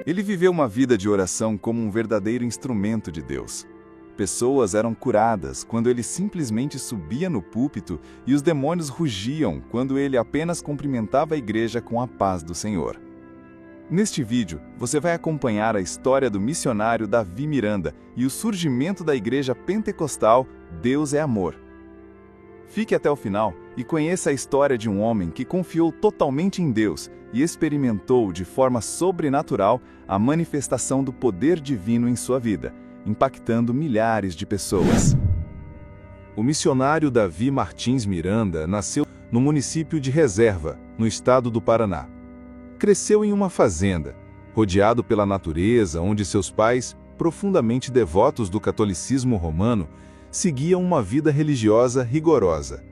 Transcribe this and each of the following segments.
Ele viveu uma vida de oração como um verdadeiro instrumento de Deus. Pessoas eram curadas quando ele simplesmente subia no púlpito e os demônios rugiam quando ele apenas cumprimentava a igreja com a paz do Senhor. Neste vídeo, você vai acompanhar a história do missionário Davi Miranda e o surgimento da igreja pentecostal Deus é Amor. Fique até o final e conheça a história de um homem que confiou totalmente em Deus e experimentou de forma sobrenatural a manifestação do poder divino em sua vida, impactando milhares de pessoas. O missionário Davi Martins Miranda nasceu no município de Reserva, no estado do Paraná. Cresceu em uma fazenda, rodeado pela natureza, onde seus pais, profundamente devotos do catolicismo romano, seguiam uma vida religiosa rigorosa.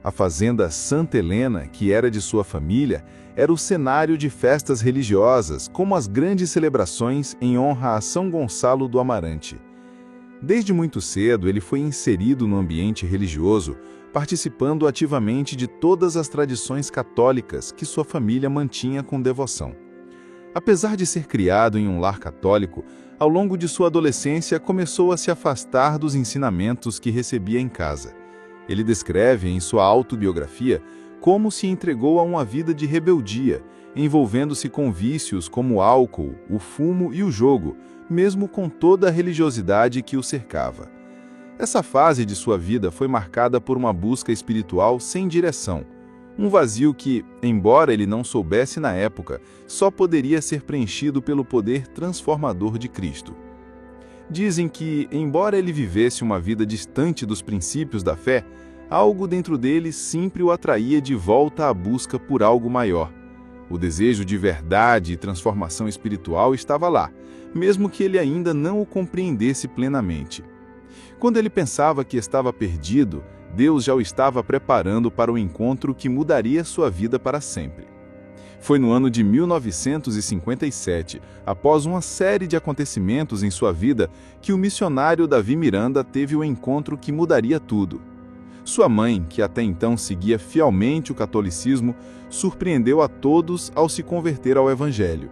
A fazenda Santa Helena, que era de sua família, era o cenário de festas religiosas, como as grandes celebrações em honra a São Gonçalo do Amarante. Desde muito cedo, ele foi inserido no ambiente religioso, participando ativamente de todas as tradições católicas que sua família mantinha com devoção. Apesar de ser criado em um lar católico, ao longo de sua adolescência começou a se afastar dos ensinamentos que recebia em casa. Ele descreve em sua autobiografia como se entregou a uma vida de rebeldia, envolvendo-se com vícios como o álcool, o fumo e o jogo, mesmo com toda a religiosidade que o cercava. Essa fase de sua vida foi marcada por uma busca espiritual sem direção, um vazio que, embora ele não soubesse na época, só poderia ser preenchido pelo poder transformador de Cristo. Dizem que, embora ele vivesse uma vida distante dos princípios da fé, algo dentro dele sempre o atraía de volta à busca por algo maior. O desejo de verdade e transformação espiritual estava lá, mesmo que ele ainda não o compreendesse plenamente. Quando ele pensava que estava perdido, Deus já o estava preparando para o encontro que mudaria sua vida para sempre. Foi no ano de 1957, após uma série de acontecimentos em sua vida, que o missionário Davi Miranda teve o encontro que mudaria tudo. Sua mãe, que até então seguia fielmente o catolicismo, surpreendeu a todos ao se converter ao Evangelho.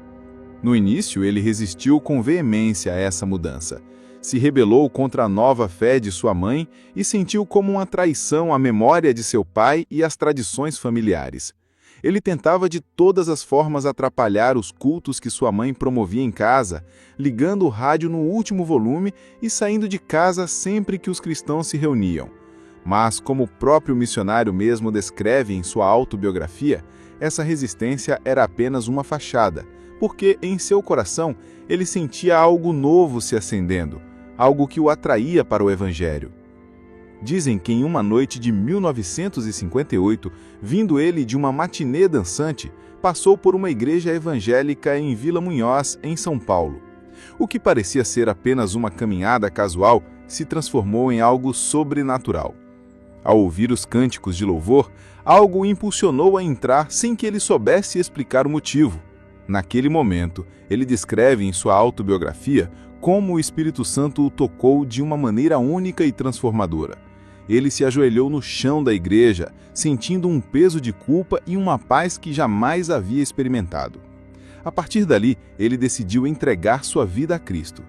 No início, ele resistiu com veemência a essa mudança. Se rebelou contra a nova fé de sua mãe e sentiu como uma traição a memória de seu pai e as tradições familiares. Ele tentava de todas as formas atrapalhar os cultos que sua mãe promovia em casa, ligando o rádio no último volume e saindo de casa sempre que os cristãos se reuniam. Mas, como o próprio missionário mesmo descreve em sua autobiografia, essa resistência era apenas uma fachada, porque em seu coração ele sentia algo novo se acendendo, algo que o atraía para o Evangelho. Dizem que em uma noite de 1958, vindo ele de uma matinê dançante, passou por uma igreja evangélica em Vila Munhoz, em São Paulo. O que parecia ser apenas uma caminhada casual se transformou em algo sobrenatural. Ao ouvir os cânticos de louvor, algo o impulsionou a entrar sem que ele soubesse explicar o motivo. Naquele momento, ele descreve em sua autobiografia como o Espírito Santo o tocou de uma maneira única e transformadora. Ele se ajoelhou no chão da igreja, sentindo um peso de culpa e uma paz que jamais havia experimentado. A partir dali, ele decidiu entregar sua vida a Cristo.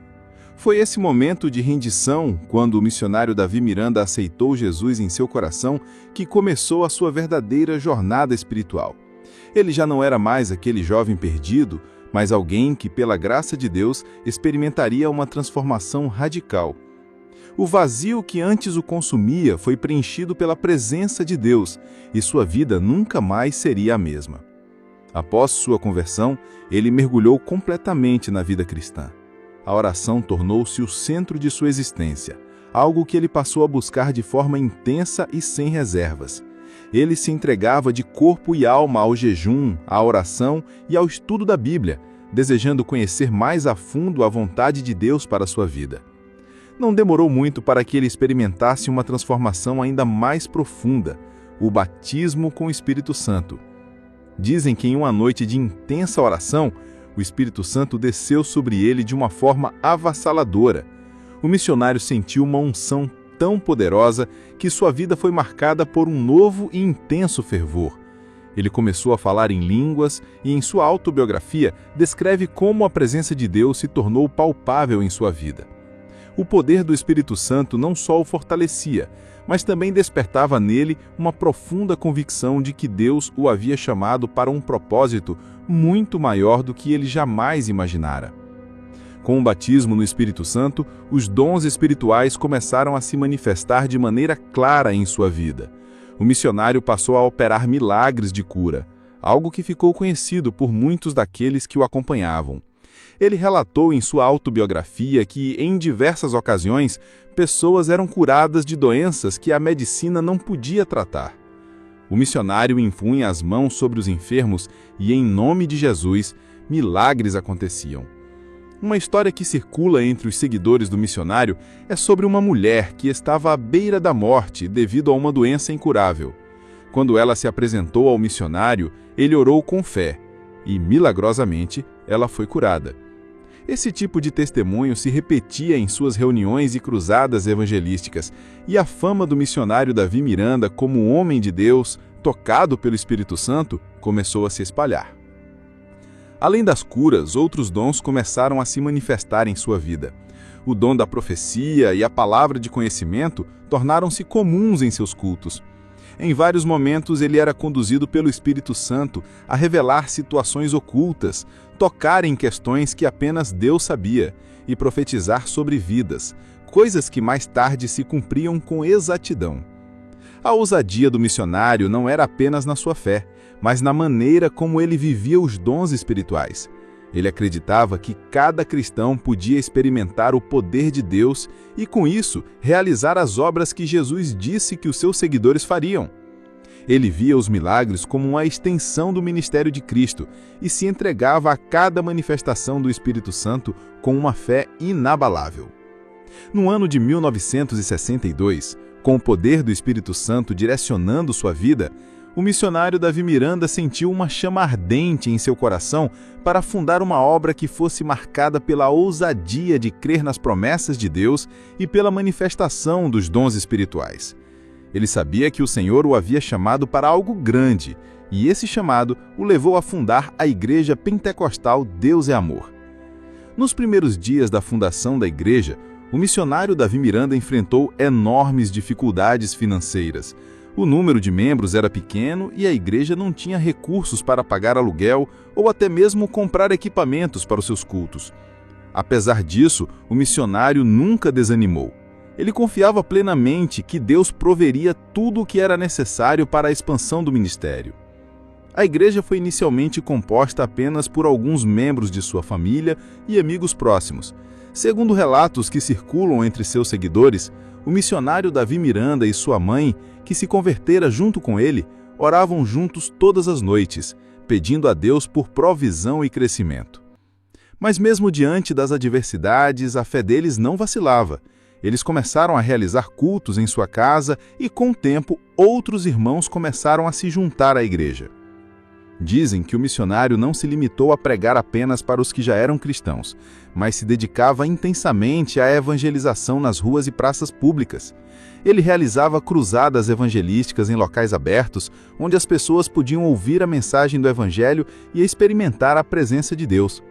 Foi esse momento de rendição, quando o missionário Davi Miranda aceitou Jesus em seu coração, que começou a sua verdadeira jornada espiritual. Ele já não era mais aquele jovem perdido, mas alguém que, pela graça de Deus, experimentaria uma transformação radical. O vazio que antes o consumia foi preenchido pela presença de Deus, e sua vida nunca mais seria a mesma. Após sua conversão, ele mergulhou completamente na vida cristã. A oração tornou-se o centro de sua existência, algo que ele passou a buscar de forma intensa e sem reservas. Ele se entregava de corpo e alma ao jejum, à oração e ao estudo da Bíblia, desejando conhecer mais a fundo a vontade de Deus para a sua vida. Não demorou muito para que ele experimentasse uma transformação ainda mais profunda, o batismo com o Espírito Santo. Dizem que em uma noite de intensa oração, o Espírito Santo desceu sobre ele de uma forma avassaladora. O missionário sentiu uma unção tão poderosa que sua vida foi marcada por um novo e intenso fervor. Ele começou a falar em línguas e, em sua autobiografia, descreve como a presença de Deus se tornou palpável em sua vida. O poder do Espírito Santo não só o fortalecia, mas também despertava nele uma profunda convicção de que Deus o havia chamado para um propósito muito maior do que ele jamais imaginara. Com o batismo no Espírito Santo, os dons espirituais começaram a se manifestar de maneira clara em sua vida. O missionário passou a operar milagres de cura, algo que ficou conhecido por muitos daqueles que o acompanhavam. Ele relatou em sua autobiografia que, em diversas ocasiões, pessoas eram curadas de doenças que a medicina não podia tratar. O missionário impunha as mãos sobre os enfermos e, em nome de Jesus, milagres aconteciam. Uma história que circula entre os seguidores do missionário é sobre uma mulher que estava à beira da morte devido a uma doença incurável. Quando ela se apresentou ao missionário, ele orou com fé e, milagrosamente, ela foi curada. Esse tipo de testemunho se repetia em suas reuniões e cruzadas evangelísticas, e a fama do missionário Davi Miranda como homem de Deus, tocado pelo Espírito Santo, começou a se espalhar. Além das curas, outros dons começaram a se manifestar em sua vida. O dom da profecia e a palavra de conhecimento tornaram-se comuns em seus cultos. Em vários momentos ele era conduzido pelo Espírito Santo a revelar situações ocultas, tocar em questões que apenas Deus sabia e profetizar sobre vidas, coisas que mais tarde se cumpriam com exatidão. A ousadia do missionário não era apenas na sua fé, mas na maneira como ele vivia os dons espirituais. Ele acreditava que cada cristão podia experimentar o poder de Deus e, com isso, realizar as obras que Jesus disse que os seus seguidores fariam. Ele via os milagres como uma extensão do ministério de Cristo e se entregava a cada manifestação do Espírito Santo com uma fé inabalável. No ano de 1962, com o poder do Espírito Santo direcionando sua vida, o missionário Davi Miranda sentiu uma chama ardente em seu coração para fundar uma obra que fosse marcada pela ousadia de crer nas promessas de Deus e pela manifestação dos dons espirituais. Ele sabia que o Senhor o havia chamado para algo grande, e esse chamado o levou a fundar a Igreja Pentecostal Deus é Amor. Nos primeiros dias da fundação da igreja, o missionário Davi Miranda enfrentou enormes dificuldades financeiras. O número de membros era pequeno e a igreja não tinha recursos para pagar aluguel ou até mesmo comprar equipamentos para os seus cultos. Apesar disso, o missionário nunca desanimou. Ele confiava plenamente que Deus proveria tudo o que era necessário para a expansão do ministério. A igreja foi inicialmente composta apenas por alguns membros de sua família e amigos próximos. Segundo relatos que circulam entre seus seguidores, o missionário Davi Miranda e sua mãe, que se convertera junto com ele, oravam juntos todas as noites, pedindo a Deus por provisão e crescimento. Mas mesmo diante das adversidades, a fé deles não vacilava. Eles começaram a realizar cultos em sua casa e, com o tempo, outros irmãos começaram a se juntar à igreja. Dizem que o missionário não se limitou a pregar apenas para os que já eram cristãos, mas se dedicava intensamente à evangelização nas ruas e praças públicas. Ele realizava cruzadas evangelísticas em locais abertos, onde as pessoas podiam ouvir a mensagem do Evangelho e experimentar a presença de Deus.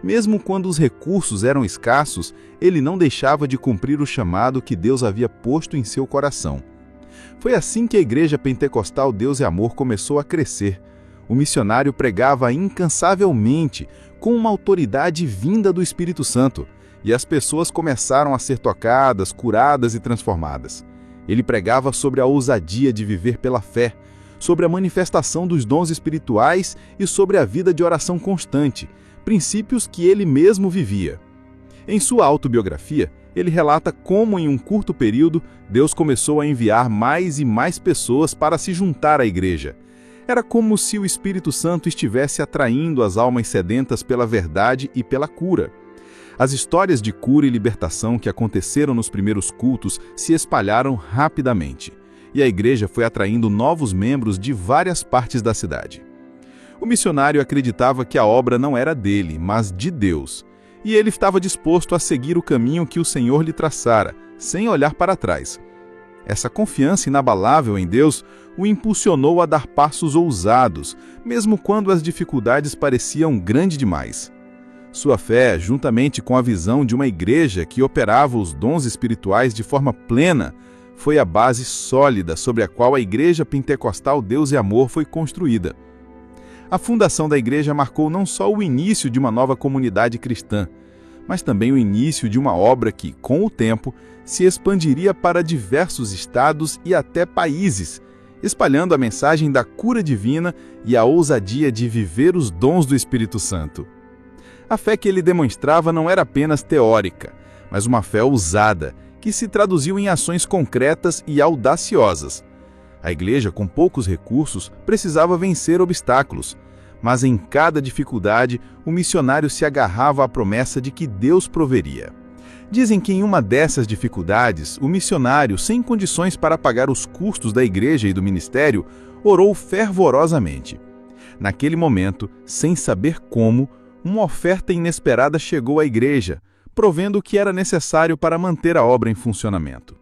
Mesmo quando os recursos eram escassos, ele não deixava de cumprir o chamado que Deus havia posto em seu coração. Foi assim que a Igreja Pentecostal Deus é Amor começou a crescer. O missionário pregava incansavelmente, com uma autoridade vinda do Espírito Santo, e as pessoas começaram a ser tocadas, curadas e transformadas. Ele pregava sobre a ousadia de viver pela fé, sobre a manifestação dos dons espirituais e sobre a vida de oração constante, princípios que ele mesmo vivia. Em sua autobiografia, ele relata como, em um curto período, Deus começou a enviar mais e mais pessoas para se juntar à igreja. Era como se o Espírito Santo estivesse atraindo as almas sedentas pela verdade e pela cura. As histórias de cura e libertação que aconteceram nos primeiros cultos se espalharam rapidamente, e a igreja foi atraindo novos membros de várias partes da cidade. O missionário acreditava que a obra não era dele, mas de Deus, e ele estava disposto a seguir o caminho que o Senhor lhe traçara, sem olhar para trás. Essa confiança inabalável em Deus o impulsionou a dar passos ousados, mesmo quando as dificuldades pareciam grandes demais. Sua fé, juntamente com a visão de uma igreja que operava os dons espirituais de forma plena, foi a base sólida sobre a qual a Igreja Pentecostal Deus e Amor foi construída. A fundação da igreja marcou não só o início de uma nova comunidade cristã, mas também o início de uma obra que, com o tempo, se expandiria para diversos estados e até países, espalhando a mensagem da cura divina e a ousadia de viver os dons do Espírito Santo. A fé que ele demonstrava não era apenas teórica, mas uma fé ousada, que se traduziu em ações concretas e audaciosas. A igreja, com poucos recursos, precisava vencer obstáculos, mas em cada dificuldade, o missionário se agarrava à promessa de que Deus proveria. Dizem que em uma dessas dificuldades, o missionário, sem condições para pagar os custos da igreja e do ministério, orou fervorosamente. Naquele momento, sem saber como, uma oferta inesperada chegou à igreja, provendo o que era necessário para manter a obra em funcionamento.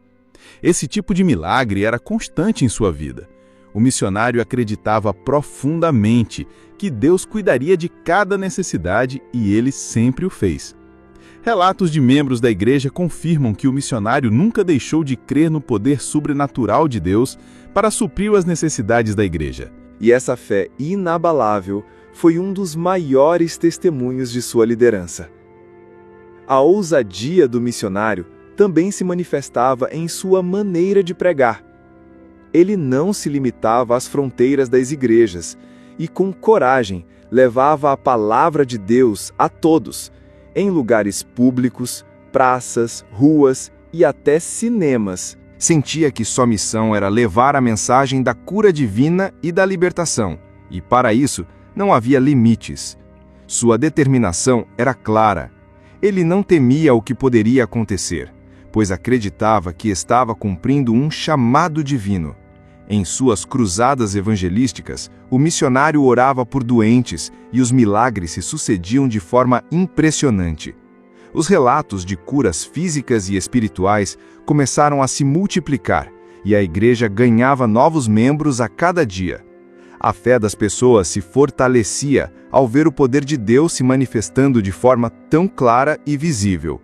Esse tipo de milagre era constante em sua vida. O missionário acreditava profundamente que Deus cuidaria de cada necessidade e ele sempre o fez. Relatos de membros da igreja confirmam que o missionário nunca deixou de crer no poder sobrenatural de Deus para suprir as necessidades da igreja. E essa fé inabalável foi um dos maiores testemunhos de sua liderança. A ousadia do missionário também se manifestava em sua maneira de pregar. Ele não se limitava às fronteiras das igrejas e, com coragem, levava a palavra de Deus a todos, em lugares públicos, praças, ruas e até cinemas. Sentia que sua missão era levar a mensagem da cura divina e da libertação, e para isso não havia limites. Sua determinação era clara. Ele não temia o que poderia acontecer, pois acreditava que estava cumprindo um chamado divino. Em suas cruzadas evangelísticas, o missionário orava por doentes e os milagres se sucediam de forma impressionante. Os relatos de curas físicas e espirituais começaram a se multiplicar e a igreja ganhava novos membros a cada dia. A fé das pessoas se fortalecia ao ver o poder de Deus se manifestando de forma tão clara e visível.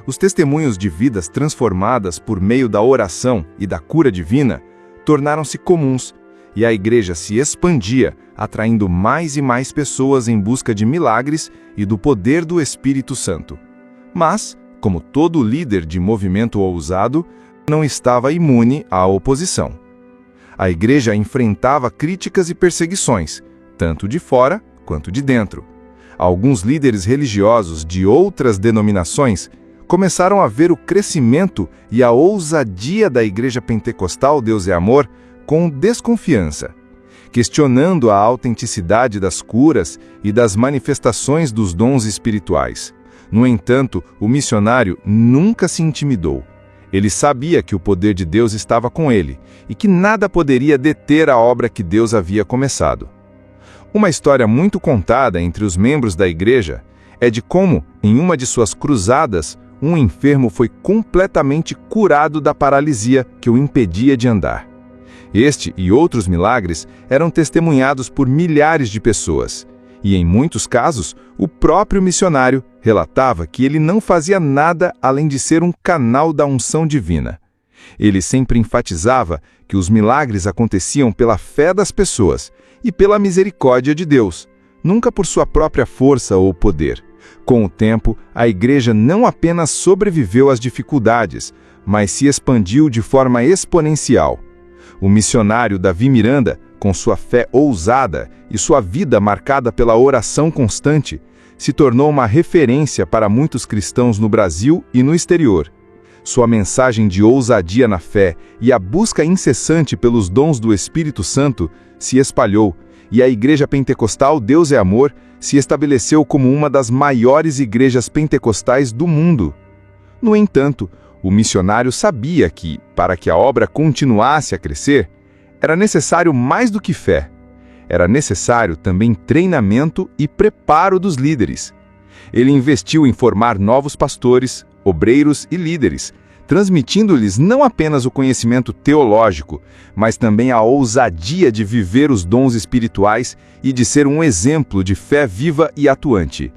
Os testemunhos de vidas transformadas por meio da oração e da cura divina tornaram-se comuns, e a igreja se expandia, atraindo mais e mais pessoas em busca de milagres e do poder do Espírito Santo. Mas, como todo líder de movimento ousado, não estava imune à oposição. A igreja enfrentava críticas e perseguições, tanto de fora quanto de dentro. Alguns líderes religiosos de outras denominações começaram a ver o crescimento e a ousadia da Igreja Pentecostal Deus e Amor com desconfiança, questionando a autenticidade das curas e das manifestações dos dons espirituais. No entanto, o missionário nunca se intimidou. Ele sabia que o poder de Deus estava com ele e que nada poderia deter a obra que Deus havia começado. Uma história muito contada entre os membros da igreja é de como, em uma de suas cruzadas, um enfermo foi completamente curado da paralisia que o impedia de andar. Este e outros milagres eram testemunhados por milhares de pessoas, e em muitos casos, o próprio missionário relatava que ele não fazia nada além de ser um canal da unção divina. Ele sempre enfatizava que os milagres aconteciam pela fé das pessoas e pela misericórdia de Deus, nunca por sua própria força ou poder. Com o tempo, a igreja não apenas sobreviveu às dificuldades, mas se expandiu de forma exponencial. O missionário Davi Miranda, com sua fé ousada e sua vida marcada pela oração constante, se tornou uma referência para muitos cristãos no Brasil e no exterior. Sua mensagem de ousadia na fé e a busca incessante pelos dons do Espírito Santo se espalhou, e a Igreja Pentecostal Deus é Amor se estabeleceu como uma das maiores igrejas pentecostais do mundo. No entanto, o missionário sabia que, para que a obra continuasse a crescer, era necessário mais do que fé. Era necessário também treinamento e preparo dos líderes. Ele investiu em formar novos pastores, obreiros e líderes, transmitindo-lhes não apenas o conhecimento teológico, mas também a ousadia de viver os dons espirituais e de ser um exemplo de fé viva e atuante.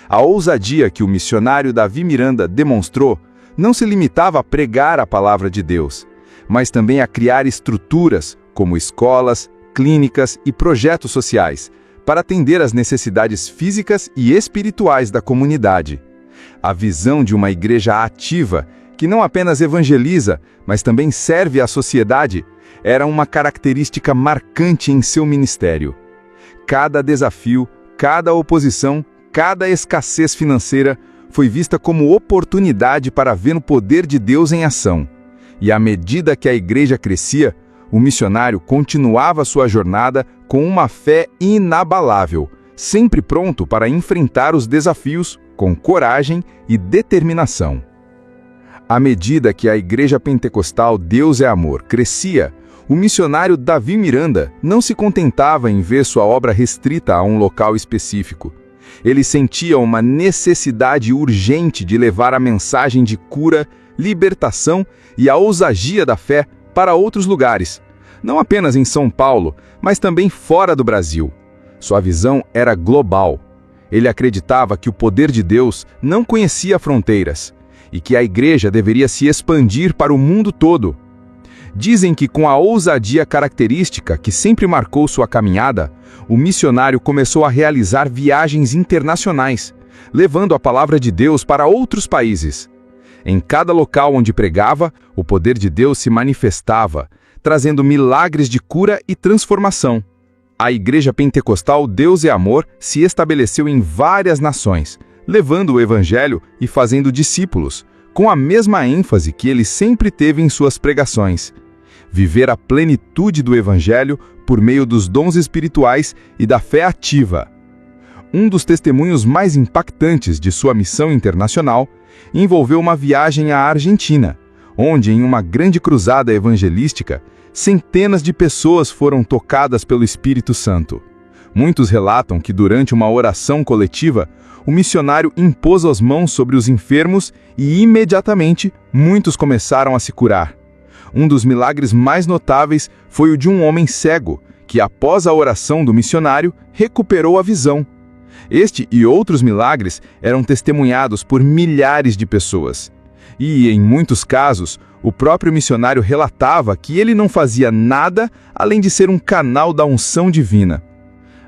A ousadia que o missionário Davi Miranda demonstrou não se limitava a pregar a palavra de Deus, mas também a criar estruturas, como escolas, clínicas e projetos sociais, para atender às necessidades físicas e espirituais da comunidade. A visão de uma igreja ativa, que não apenas evangeliza, mas também serve à sociedade, era uma característica marcante em seu ministério. Cada desafio, cada oposição, cada escassez financeira foi vista como oportunidade para ver o poder de Deus em ação. E à medida que a igreja crescia, o missionário continuava sua jornada com uma fé inabalável, sempre pronto para enfrentar os desafios com coragem e determinação. À medida que a Igreja Pentecostal Deus é Amor crescia, o missionário Davi Miranda não se contentava em ver sua obra restrita a um local específico. Ele sentia uma necessidade urgente de levar a mensagem de cura, libertação e a ousadia da fé para outros lugares, não apenas em São Paulo, mas também fora do Brasil. Sua visão era global. Ele acreditava que o poder de Deus não conhecia fronteiras e que a igreja deveria se expandir para o mundo todo. Dizem que com a ousadia característica que sempre marcou sua caminhada, o missionário começou a realizar viagens internacionais, levando a palavra de Deus para outros países. Em cada local onde pregava, o poder de Deus se manifestava, trazendo milagres de cura e transformação. A Igreja Pentecostal Deus é Amor se estabeleceu em várias nações, levando o Evangelho e fazendo discípulos, com a mesma ênfase que ele sempre teve em suas pregações: viver a plenitude do Evangelho por meio dos dons espirituais e da fé ativa. Um dos testemunhos mais impactantes de sua missão internacional envolveu uma viagem à Argentina, onde, em uma grande cruzada evangelística, centenas de pessoas foram tocadas pelo Espírito Santo. Muitos relatam que, durante uma oração coletiva, o missionário impôs as mãos sobre os enfermos e, imediatamente, muitos começaram a se curar. Um dos milagres mais notáveis foi o de um homem cego, que, após a oração do missionário, recuperou a visão. Este e outros milagres eram testemunhados por milhares de pessoas. E, em muitos casos, o próprio missionário relatava que ele não fazia nada além de ser um canal da unção divina.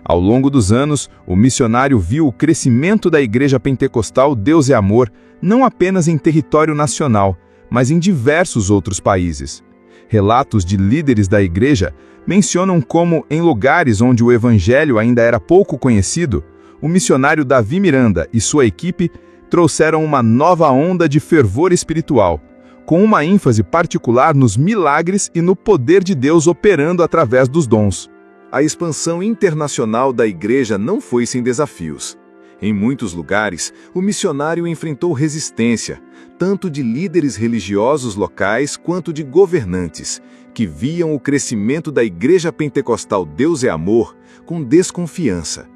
Ao longo dos anos, o missionário viu o crescimento da Igreja Pentecostal Deus é Amor, não apenas em território nacional, mas em diversos outros países. Relatos de líderes da igreja mencionam como, em lugares onde o evangelho ainda era pouco conhecido, o missionário Davi Miranda e sua equipe trouxeram uma nova onda de fervor espiritual, com uma ênfase particular nos milagres e no poder de Deus operando através dos dons. A expansão internacional da igreja não foi sem desafios. Em muitos lugares, o missionário enfrentou resistência, tanto de líderes religiosos locais quanto de governantes, que viam o crescimento da Igreja Pentecostal Deus é Amor com desconfiança.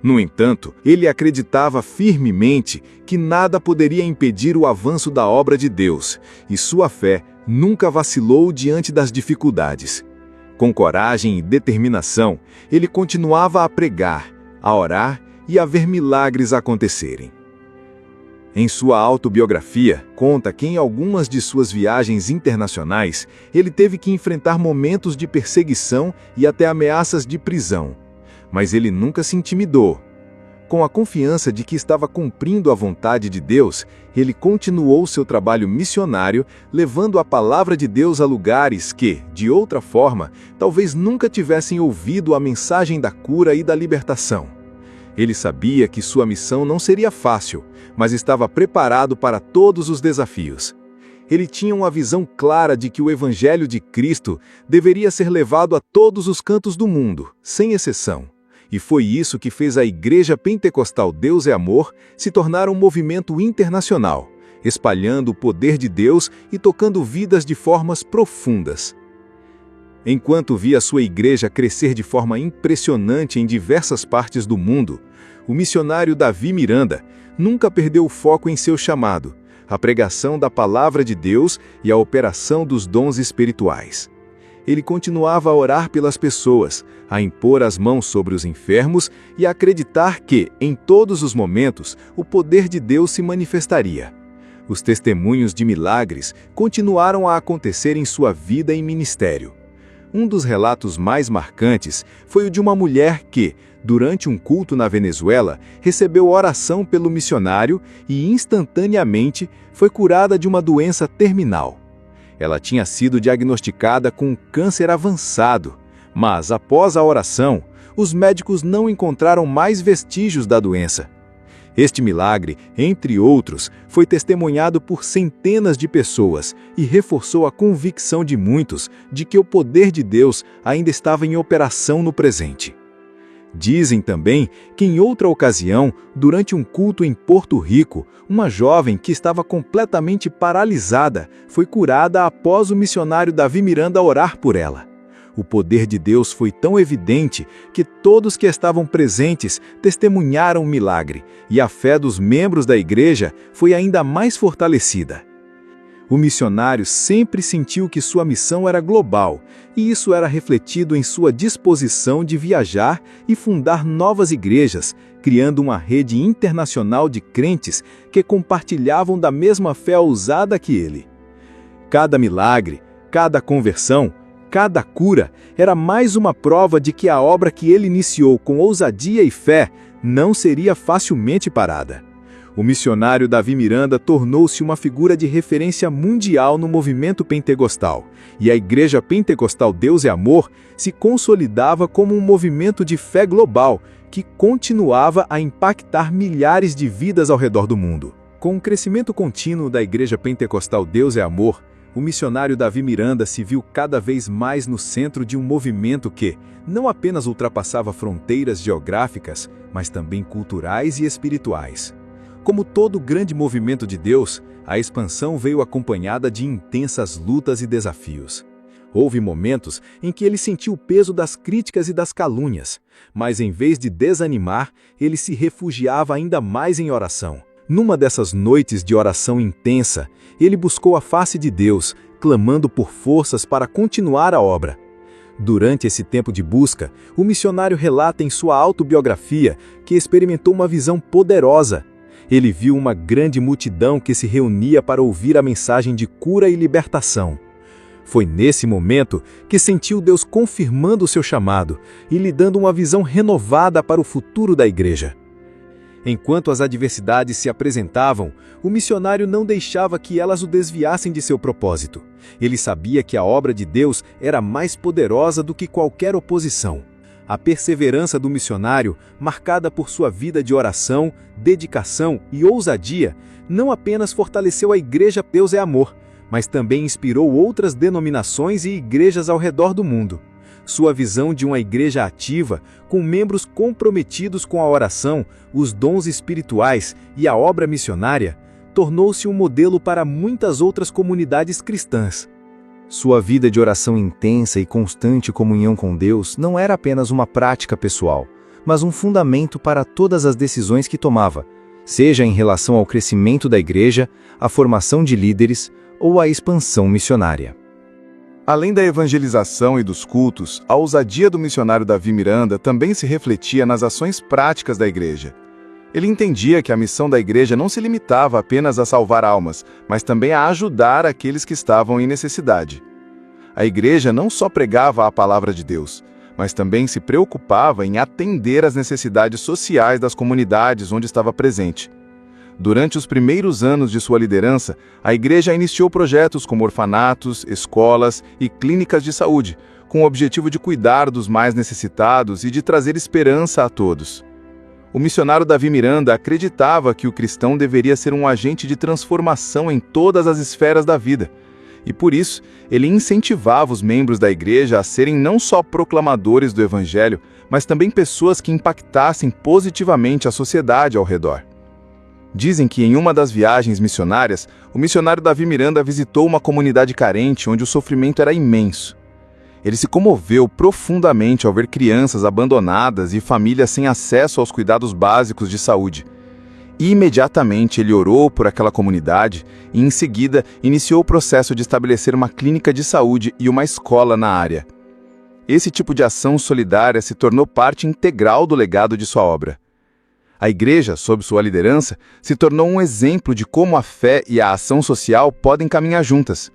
No entanto, ele acreditava firmemente que nada poderia impedir o avanço da obra de Deus, e sua fé nunca vacilou diante das dificuldades. Com coragem e determinação, ele continuava a pregar, a orar e a ver milagres acontecerem. Em sua autobiografia, conta que em algumas de suas viagens internacionais, ele teve que enfrentar momentos de perseguição e até ameaças de prisão. Mas ele nunca se intimidou. Com a confiança de que estava cumprindo a vontade de Deus, ele continuou seu trabalho missionário, levando a palavra de Deus a lugares que, de outra forma, talvez nunca tivessem ouvido a mensagem da cura e da libertação. Ele sabia que sua missão não seria fácil, mas estava preparado para todos os desafios. Ele tinha uma visão clara de que o Evangelho de Cristo deveria ser levado a todos os cantos do mundo, sem exceção. E foi isso que fez a Igreja Pentecostal Deus é Amor se tornar um movimento internacional, espalhando o poder de Deus e tocando vidas de formas profundas. Enquanto via sua igreja crescer de forma impressionante em diversas partes do mundo, o missionário Davi Miranda nunca perdeu o foco em seu chamado: a pregação da palavra de Deus e a operação dos dons espirituais. Ele continuava a orar pelas pessoas, a impor as mãos sobre os enfermos e a acreditar que, em todos os momentos, o poder de Deus se manifestaria. Os testemunhos de milagres continuaram a acontecer em sua vida e ministério. Um dos relatos mais marcantes foi o de uma mulher que, durante um culto na Venezuela, recebeu oração pelo missionário e, instantaneamente, foi curada de uma doença terminal. Ela tinha sido diagnosticada com um câncer avançado, mas, após a oração, os médicos não encontraram mais vestígios da doença. Este milagre, entre outros, foi testemunhado por centenas de pessoas e reforçou a convicção de muitos de que o poder de Deus ainda estava em operação no presente. Dizem também que em outra ocasião, durante um culto em Porto Rico, uma jovem que estava completamente paralisada foi curada após o missionário Davi Miranda orar por ela. O poder de Deus foi tão evidente que todos que estavam presentes testemunharam o milagre, e a fé dos membros da igreja foi ainda mais fortalecida. O missionário sempre sentiu que sua missão era global, e isso era refletido em sua disposição de viajar e fundar novas igrejas, criando uma rede internacional de crentes que compartilhavam da mesma fé ousada que ele. Cada milagre, cada conversão, cada cura era mais uma prova de que a obra que ele iniciou com ousadia e fé não seria facilmente parada. O missionário Davi Miranda tornou-se uma figura de referência mundial no movimento pentecostal, e a Igreja Pentecostal Deus é Amor se consolidava como um movimento de fé global que continuava a impactar milhares de vidas ao redor do mundo. Com o crescimento contínuo da Igreja Pentecostal Deus é Amor, o missionário Davi Miranda se viu cada vez mais no centro de um movimento que não apenas ultrapassava fronteiras geográficas, mas também culturais e espirituais. Como todo grande movimento de Deus, a expansão veio acompanhada de intensas lutas e desafios. Houve momentos em que ele sentiu o peso das críticas e das calúnias, mas em vez de desanimar, ele se refugiava ainda mais em oração. Numa dessas noites de oração intensa, ele buscou a face de Deus, clamando por forças para continuar a obra. Durante esse tempo de busca, o missionário relata em sua autobiografia que experimentou uma visão poderosa. Ele viu uma grande multidão que se reunia para ouvir a mensagem de cura e libertação. Foi nesse momento que sentiu Deus confirmando o seu chamado e lhe dando uma visão renovada para o futuro da igreja. Enquanto as adversidades se apresentavam, o missionário não deixava que elas o desviassem de seu propósito. Ele sabia que a obra de Deus era mais poderosa do que qualquer oposição. A perseverança do missionário, marcada por sua vida de oração, dedicação e ousadia, não apenas fortaleceu a Igreja Deus é Amor, mas também inspirou outras denominações e igrejas ao redor do mundo. Sua visão de uma igreja ativa, com membros comprometidos com a oração, os dons espirituais e a obra missionária, tornou-se um modelo para muitas outras comunidades cristãs. Sua vida de oração intensa e constante comunhão com Deus não era apenas uma prática pessoal, mas um fundamento para todas as decisões que tomava, seja em relação ao crescimento da igreja, a formação de líderes ou a expansão missionária. Além da evangelização e dos cultos, a ousadia do missionário Davi Miranda também se refletia nas ações práticas da igreja. Ele entendia que a missão da igreja não se limitava apenas a salvar almas, mas também a ajudar aqueles que estavam em necessidade. A igreja não só pregava a palavra de Deus, mas também se preocupava em atender às necessidades sociais das comunidades onde estava presente. Durante os primeiros anos de sua liderança, a igreja iniciou projetos como orfanatos, escolas e clínicas de saúde, com o objetivo de cuidar dos mais necessitados e de trazer esperança a todos. O missionário Davi Miranda acreditava que o cristão deveria ser um agente de transformação em todas as esferas da vida, e por isso ele incentivava os membros da igreja a serem não só proclamadores do evangelho, mas também pessoas que impactassem positivamente a sociedade ao redor. Dizem que em uma das viagens missionárias, o missionário Davi Miranda visitou uma comunidade carente onde o sofrimento era imenso. Ele se comoveu profundamente ao ver crianças abandonadas e famílias sem acesso aos cuidados básicos de saúde. Imediatamente ele orou por aquela comunidade e, em seguida, iniciou o processo de estabelecer uma clínica de saúde e uma escola na área. Esse tipo de ação solidária se tornou parte integral do legado de sua obra. A igreja, sob sua liderança, se tornou um exemplo de como a fé e a ação social podem caminhar juntas.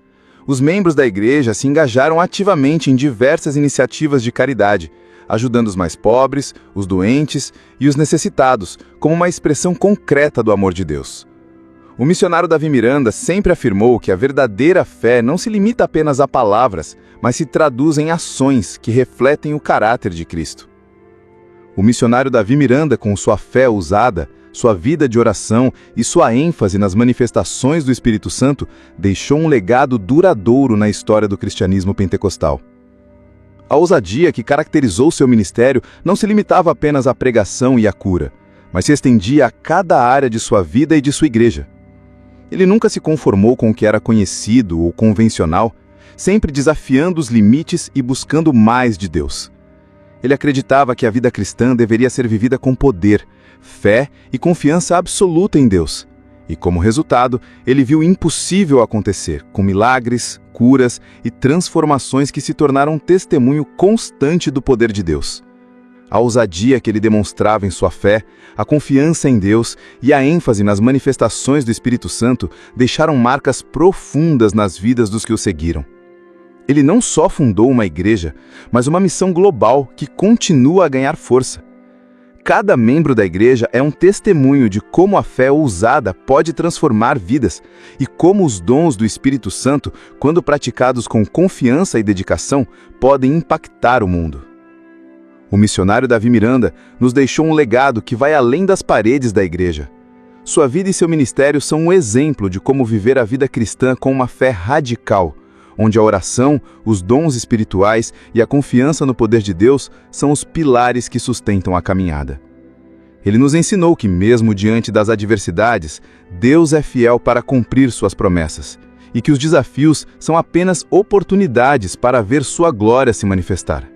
Os membros da igreja se engajaram ativamente em diversas iniciativas de caridade, ajudando os mais pobres, os doentes e os necessitados, como uma expressão concreta do amor de Deus. O missionário Davi Miranda sempre afirmou que a verdadeira fé não se limita apenas a palavras, mas se traduz em ações que refletem o caráter de Cristo. O missionário Davi Miranda, com sua fé ousada, sua vida de oração e sua ênfase nas manifestações do Espírito Santo, deixou um legado duradouro na história do cristianismo pentecostal. A ousadia que caracterizou seu ministério não se limitava apenas à pregação e à cura, mas se estendia a cada área de sua vida e de sua igreja. Ele nunca se conformou com o que era conhecido ou convencional, sempre desafiando os limites e buscando mais de Deus. Ele acreditava que a vida cristã deveria ser vivida com poder, fé e confiança absoluta em Deus. E, como resultado, ele viu o impossível acontecer, com milagres, curas e transformações que se tornaram um testemunho constante do poder de Deus. A ousadia que ele demonstrava em sua fé, a confiança em Deus e a ênfase nas manifestações do Espírito Santo deixaram marcas profundas nas vidas dos que o seguiram. Ele não só fundou uma igreja, mas uma missão global que continua a ganhar força. Cada membro da igreja é um testemunho de como a fé ousada pode transformar vidas e como os dons do Espírito Santo, quando praticados com confiança e dedicação, podem impactar o mundo. O missionário Davi Miranda nos deixou um legado que vai além das paredes da igreja. Sua vida e seu ministério são um exemplo de como viver a vida cristã com uma fé radical, onde a oração, os dons espirituais e a confiança no poder de Deus são os pilares que sustentam a caminhada. Ele nos ensinou que, mesmo diante das adversidades, Deus é fiel para cumprir suas promessas, e que os desafios são apenas oportunidades para ver sua glória se manifestar.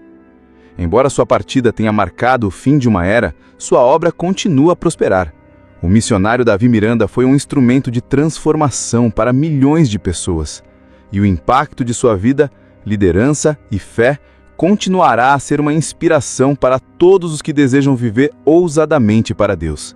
Embora sua partida tenha marcado o fim de uma era, sua obra continua a prosperar. O missionário Davi Miranda foi um instrumento de transformação para milhões de pessoas. E o impacto de sua vida, liderança e fé continuará a ser uma inspiração para todos os que desejam viver ousadamente para Deus.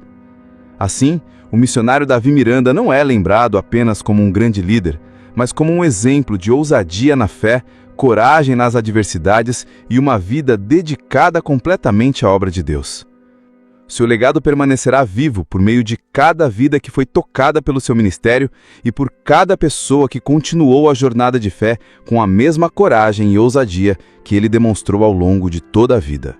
Assim, o missionário Davi Miranda não é lembrado apenas como um grande líder, mas como um exemplo de ousadia na fé, coragem nas adversidades e uma vida dedicada completamente à obra de Deus. Seu legado permanecerá vivo por meio de cada vida que foi tocada pelo seu ministério e por cada pessoa que continuou a jornada de fé com a mesma coragem e ousadia que ele demonstrou ao longo de toda a vida.